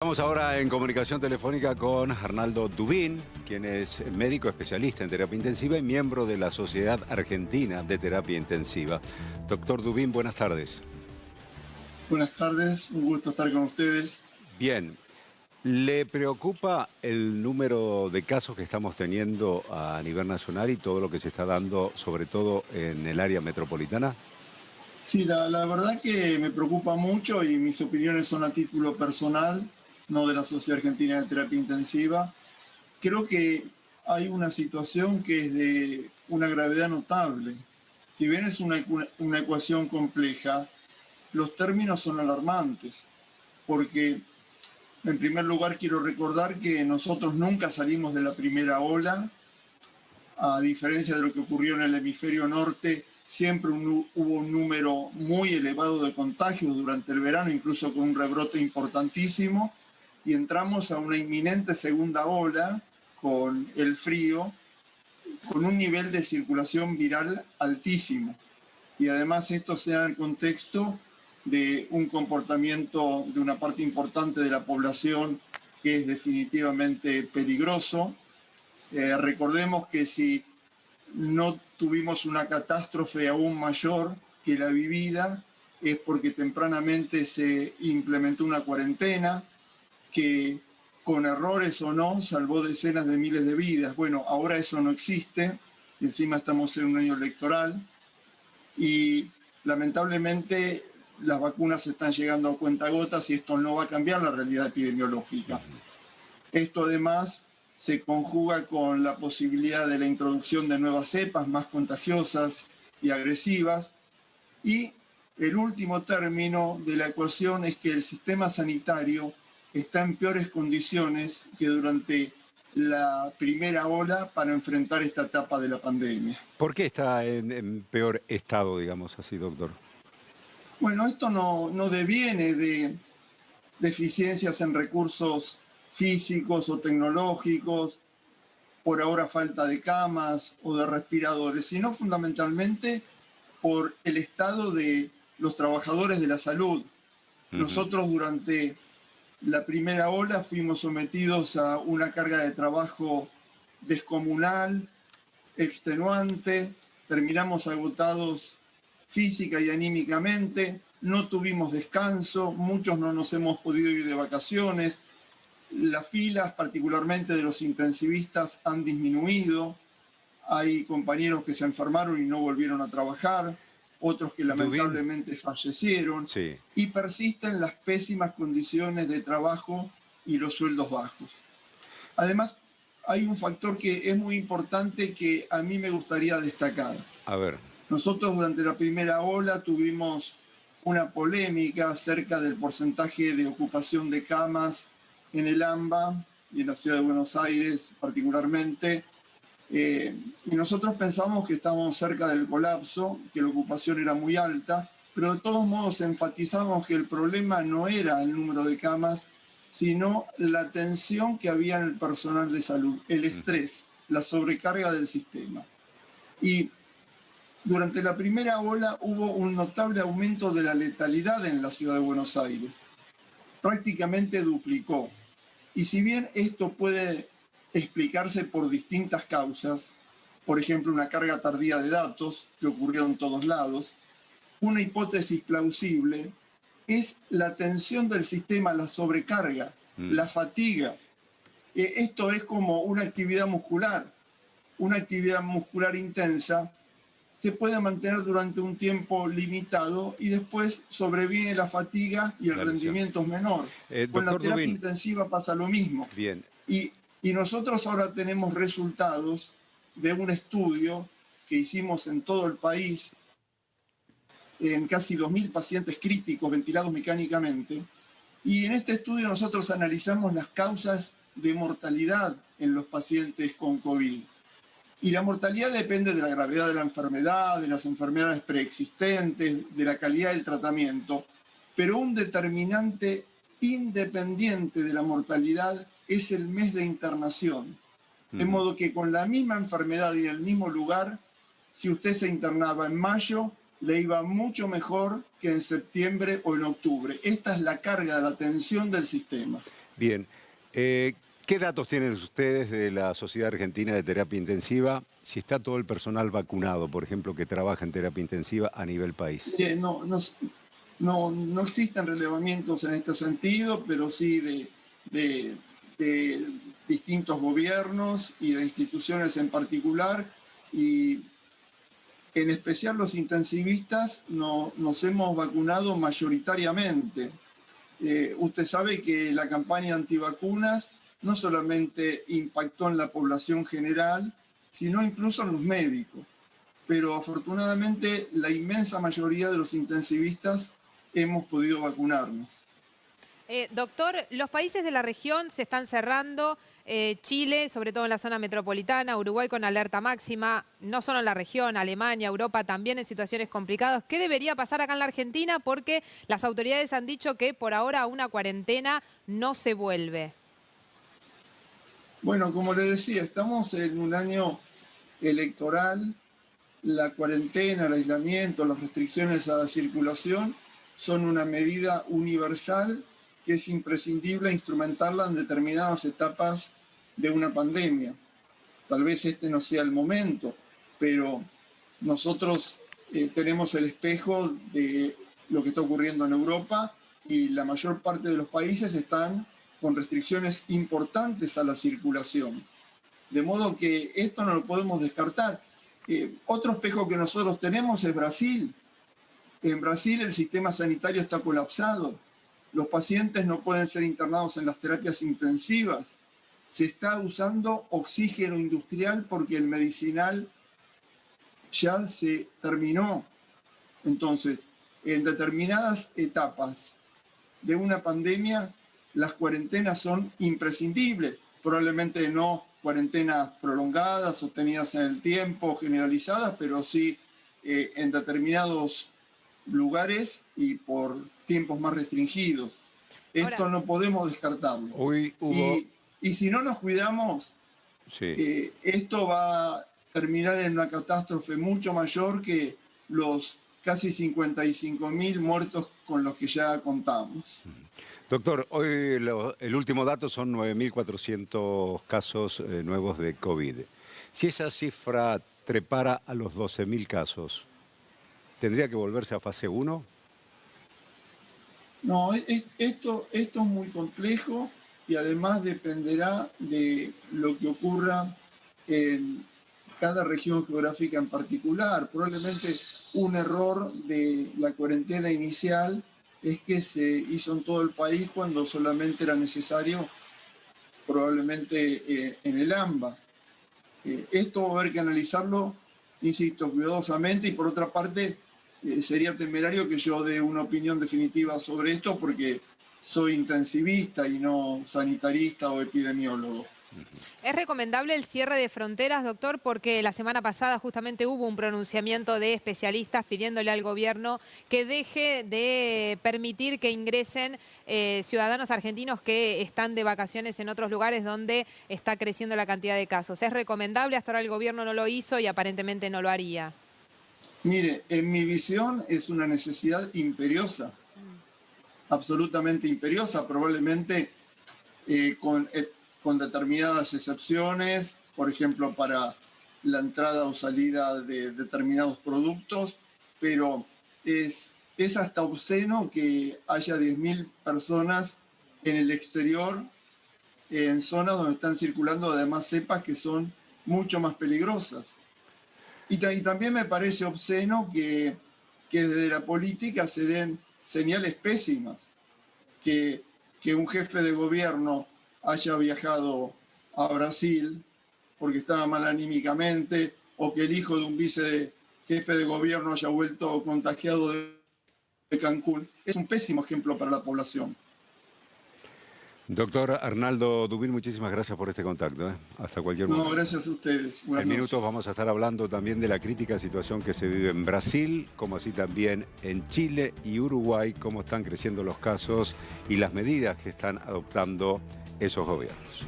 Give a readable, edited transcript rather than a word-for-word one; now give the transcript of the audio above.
Estamos ahora en comunicación telefónica con Arnaldo Dubín, quien es médico especialista en terapia intensiva y miembro de la Sociedad Argentina de Terapia Intensiva. Doctor Dubín, buenas tardes. Buenas tardes, un gusto estar con ustedes. Bien, ¿le preocupa el número de casos que estamos teniendo a nivel nacional y todo lo que se está dando, sobre todo en el área metropolitana? Sí, la verdad que me preocupa mucho y mis opiniones son a título personal, no de la Sociedad Argentina de Terapia Intensiva. Creo que hay una situación que es de una gravedad notable. Si bien es una ecuación compleja, los términos son alarmantes, porque en primer lugar quiero recordar que nosotros nunca salimos de la primera ola, a diferencia de lo que ocurrió en el hemisferio norte. Siempre hubo un número muy elevado de contagios durante el verano, incluso con un rebrote importantísimo, y entramos a una inminente segunda ola con el frío, con un nivel de circulación viral altísimo. Y además esto se da en el contexto de un comportamiento de una parte importante de la población que es definitivamente peligroso. Recordemos que si no tuvimos una catástrofe aún mayor que la vivida, es porque tempranamente se implementó una cuarentena que, con errores o no, salvó decenas de miles de vidas. Bueno, ahora eso no existe, y encima estamos en un año electoral, y lamentablemente las vacunas están llegando a cuentagotas y esto no va a cambiar la realidad epidemiológica. Esto además se conjuga con la posibilidad de la introducción de nuevas cepas más contagiosas y agresivas. Y el último término de la ecuación es que el sistema sanitario está en peores condiciones que durante la primera ola para enfrentar esta etapa de la pandemia. ¿Por qué está en peor estado, digamos así, doctor? Bueno, esto no deviene de deficiencias en recursos físicos o tecnológicos, por ahora falta de camas o de respiradores, sino fundamentalmente por el estado de los trabajadores de la salud. Nosotros durante la primera ola fuimos sometidos a una carga de trabajo descomunal, extenuante, terminamos agotados física y anímicamente, no tuvimos descanso, muchos no nos hemos podido ir de vacaciones. Las filas, particularmente de los intensivistas, han disminuido. Hay compañeros que se enfermaron y no volvieron a trabajar, otros que lamentablemente fallecieron. Sí. Y persisten las pésimas condiciones de trabajo y los sueldos bajos. Además, hay un factor que es muy importante que a mí me gustaría destacar. A ver. Nosotros durante la primera ola tuvimos una polémica acerca del porcentaje de ocupación de camas en el AMBA y en la ciudad de Buenos Aires particularmente, y nosotros pensamos que estábamos cerca del colapso, que la ocupación era muy alta, pero de todos modos enfatizamos que el problema no era el número de camas, sino la tensión que había en el personal de salud, el estrés, la sobrecarga del sistema. Y durante la primera ola hubo un notable aumento de la letalidad en la ciudad de Buenos Aires. Prácticamente duplicó. Y si bien esto puede explicarse por distintas causas, por ejemplo, una carga tardía de datos que ocurrió en todos lados, una hipótesis plausible es la tensión del sistema, la sobrecarga, la fatiga. Esto es como una actividad muscular intensa se puede mantener durante un tiempo limitado y después sobreviene la fatiga y el rendimiento es menor. Con la terapia intensiva pasa lo mismo. Bien. Y nosotros ahora tenemos resultados de un estudio que hicimos en todo el país, en casi 2.000 pacientes críticos ventilados mecánicamente. Y en este estudio nosotros analizamos las causas de mortalidad en los pacientes con COVID. Y la mortalidad depende de la gravedad de la enfermedad, de las enfermedades preexistentes, de la calidad del tratamiento. Pero un determinante independiente de la mortalidad es el mes de internación. De modo que con la misma enfermedad y en el mismo lugar, si usted se internaba en mayo, le iba mucho mejor que en septiembre o en octubre. Esta es la carga, la tensión del sistema. Bien. ¿Qué datos tienen ustedes de la Sociedad Argentina de Terapia Intensiva? Si está todo el personal vacunado, por ejemplo, que trabaja en terapia intensiva a nivel país. No existen relevamientos en este sentido, pero sí de distintos gobiernos y de instituciones en particular, y en especial los intensivistas nos hemos vacunado mayoritariamente. Usted sabe que la campaña antivacunas no solamente impactó en la población general, sino incluso en los médicos. Pero afortunadamente la inmensa mayoría de los intensivistas hemos podido vacunarnos. Doctor, los países de la región se están cerrando, Chile, sobre todo en la zona metropolitana, Uruguay con alerta máxima, no solo en la región, Alemania, Europa también en situaciones complicadas. ¿Qué debería pasar acá en la Argentina? Porque las autoridades han dicho que por ahora a una cuarentena no se vuelve. Bueno, como le decía, estamos en un año electoral. La cuarentena, el aislamiento, las restricciones a la circulación son una medida universal que es imprescindible instrumentarla en determinadas etapas de una pandemia. Tal vez este no sea el momento, pero nosotros tenemos el espejo de lo que está ocurriendo en Europa y la mayor parte de los países están con restricciones importantes a la circulación. De modo que esto no lo podemos descartar. Otro espejo que nosotros tenemos es Brasil. En Brasil el sistema sanitario está colapsado. Los pacientes no pueden ser internados en las terapias intensivas. Se está usando oxígeno industrial porque el medicinal ya se terminó. Entonces, en determinadas etapas de una pandemia, las cuarentenas son imprescindibles. Probablemente no cuarentenas prolongadas, sostenidas en el tiempo, generalizadas, pero sí en determinados lugares y por tiempos más restringidos. Esto no podemos descartarlo. Hoy hubo... Y si no nos cuidamos, sí, esto va a terminar en una catástrofe mucho mayor que los casi 55.000 muertos con los que ya contamos. Doctor, hoy el último dato son 9.400 casos nuevos de COVID. Si esa cifra trepara a los 12.000 casos, ¿tendría que volverse a fase 1? No, esto es muy complejo y además dependerá de lo que ocurra en cada región geográfica en particular. Probablemente un error de la cuarentena inicial es que se hizo en todo el país cuando solamente era necesario probablemente en el AMBA. Esto va a haber que analizarlo, insisto, cuidadosamente, y por otra parte sería temerario que yo dé una opinión definitiva sobre esto porque soy intensivista y no sanitarista o epidemiólogo. ¿Es recomendable el cierre de fronteras, doctor? Porque la semana pasada justamente hubo un pronunciamiento de especialistas pidiéndole al gobierno que deje de permitir que ingresen ciudadanos argentinos que están de vacaciones en otros lugares donde está creciendo la cantidad de casos. ¿Es recomendable? Hasta ahora el gobierno no lo hizo y aparentemente no lo haría. Mire, en mi visión es una necesidad imperiosa, absolutamente imperiosa, probablemente con determinadas excepciones, por ejemplo, para la entrada o salida de determinados productos, pero es hasta obsceno que haya 10.000 personas en el exterior, en zonas donde están circulando además cepas que son mucho más peligrosas. Y también me parece obsceno que desde la política se den señales pésimas, que un jefe de gobierno haya viajado a Brasil porque estaba mal anímicamente, o que el hijo de un vicejefe de gobierno haya vuelto contagiado de Cancún. Es un pésimo ejemplo para la población. Doctor Arnaldo Dubín, muchísimas gracias por este contacto. Hasta cualquier momento. No, gracias a ustedes. Buenas En noches. minutos vamos a estar hablando también de la crítica situación que se vive en Brasil, como así también en Chile y Uruguay, cómo están creciendo los casos y las medidas que están adoptando esos gobiernos.